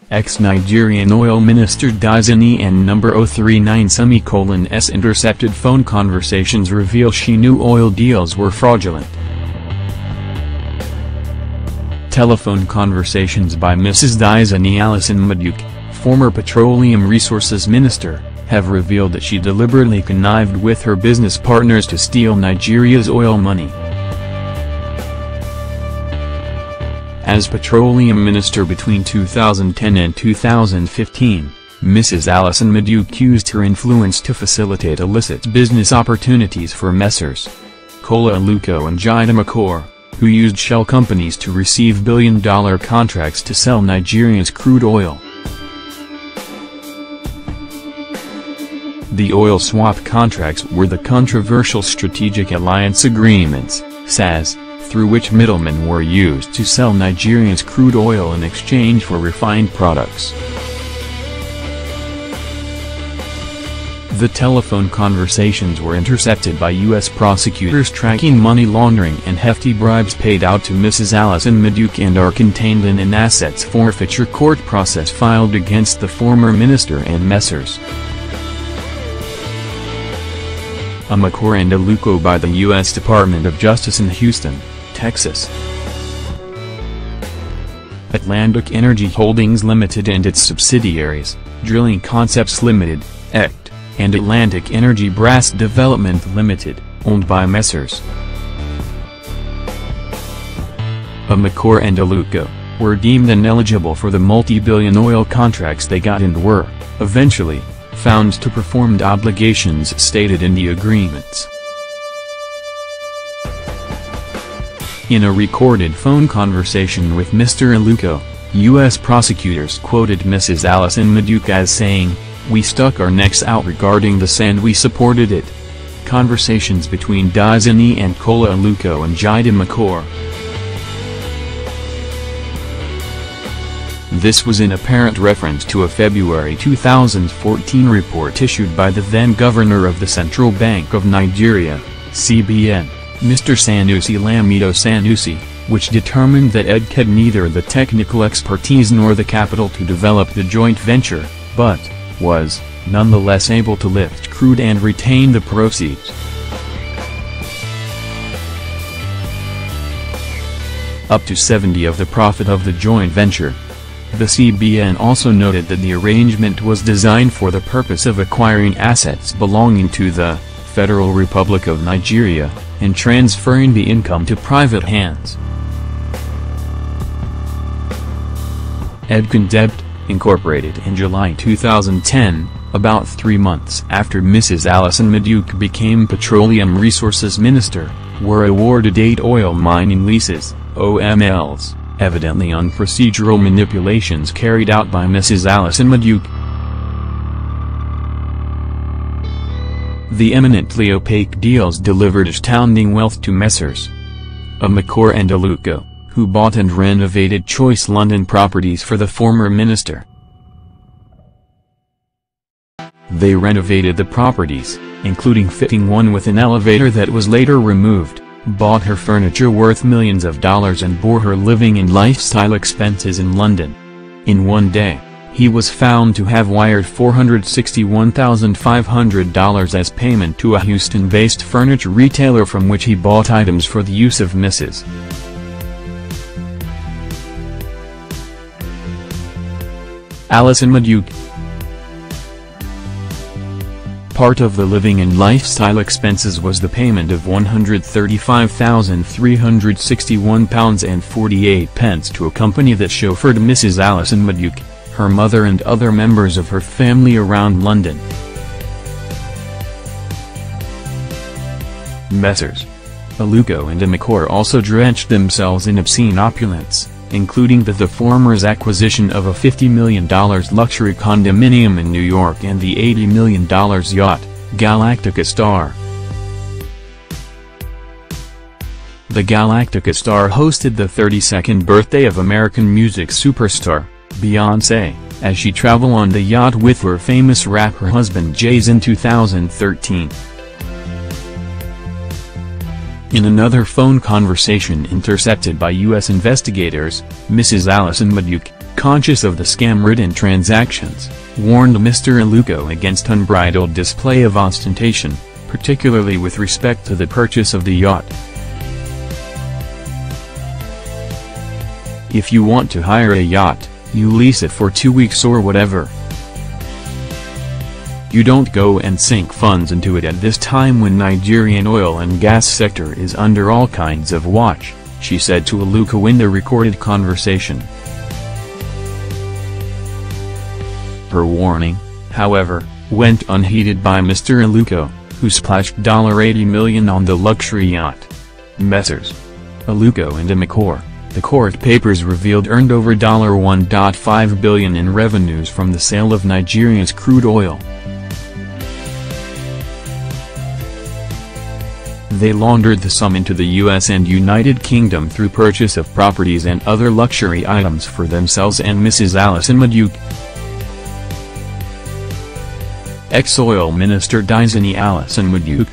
Ex-Nigerian Oil Minister Diezani and number 039:S intercepted phone conversations reveal she knew oil deals were fraudulent. Telephone conversations by Mrs. Diezani Alison-Madueke, former Petroleum Resources Minister, have revealed that she deliberately connived with her business partners to steal Nigeria's oil money. As Petroleum Minister between 2010 and 2015, Mrs. Alison-Madueke used her influence to facilitate illicit business opportunities for Messrs. Kola, Aluko and Jide, Omokore, who used shell companies to receive billion-dollar contracts to sell Nigeria's crude oil. The oil swap contracts were the controversial Strategic Alliance Agreements, SAS, through which middlemen were used to sell Nigeria's crude oil in exchange for refined products. The telephone conversations were intercepted by U.S. prosecutors tracking money laundering and hefty bribes paid out to Mrs. Alison-Madueke and are contained in an assets forfeiture court process filed against the former minister and Messrs. Omokore and Aluko by the U.S. Department of Justice in Houston, Texas. Atlantic Energy Holdings Limited and its subsidiaries, Drilling Concepts Limited, ECT, and Atlantic Energy Brass Development Limited, owned by Messrs. Omokore and Aluko, were deemed ineligible for the multi-billion oil contracts they got and were, eventually, found to perform obligations stated in the agreements. In a recorded phone conversation with Mr. Aluko, U.S. prosecutors quoted Mrs. Alison-Madueke as saying, "We stuck our necks out regarding this and we supported it." Conversations between Diezani and Kola, Aluko and Jide, Omokore. This was in apparent reference to a February 2014 report issued by the then Governor of the Central Bank of Nigeria, CBN, Mr. Sanusi Lamido Sanusi, which determined that EDC had neither the technical expertise nor the capital to develop the joint venture, but was, nonetheless able to lift crude and retain the proceeds. Up to 70% of the profit of the joint venture. The CBN also noted that the arrangement was designed for the purpose of acquiring assets belonging to the Federal Republic of Nigeria, and transferring the income to private hands. Intercepted, Incorporated in July 2010, about 3 months after Mrs. Alison-Madueke became Petroleum Resources Minister, were awarded 8 oil mining leases, OMLs, evidently on procedural manipulations carried out by Mrs. Alison-Madueke. The eminently opaque deals delivered astounding wealth to Messrs. Omokore and Aluko, who bought and renovated choice London properties for the former minister. They renovated the properties, including fitting one with an elevator that was later removed, bought her furniture worth millions of dollars and bore her living and lifestyle expenses in London. In one day, he was found to have wired $461,500 as payment to a Houston-based furniture retailer from which he bought items for the use of Mrs. Alison-Madueke. Part of the living and lifestyle expenses was the payment of £135,361.48 to a company that chauffeured Mrs. Alison-Madueke, her mother and other members of her family around London. Messrs. Aluko and Omokore also drenched themselves in obscene opulence, including the former's acquisition of a $50 million luxury condominium in New York and the $80 million yacht, Galactica Star. The Galactica Star hosted the 32nd birthday of American music superstar, Beyoncé, as she traveled on the yacht with her famous rapper husband Jay-Z in 2013. In another phone conversation intercepted by U.S. investigators, Mrs. Alison-Madueke, conscious of the scam-ridden transactions, warned Mr. Aluko against unbridled display of ostentation, particularly with respect to the purchase of the yacht. If you want to hire a yacht, you lease it for 2 weeks or whatever. You don't go and sink funds into it at this time when Nigerian oil and gas sector is under all kinds of watch, she said to Aluko in the recorded conversation. Her warning, however, went unheeded by Mr. Aluko, who splashed $80 million on the luxury yacht. Messrs. Aluko and Omokore, the court papers revealed, earned over $1.5 billion in revenues from the sale of Nigeria's crude oil. They laundered the sum into the US and United Kingdom through purchase of properties and other luxury items for themselves and Mrs. Alison-Madueke. Ex-Oil Minister Diezani Alison-Madueke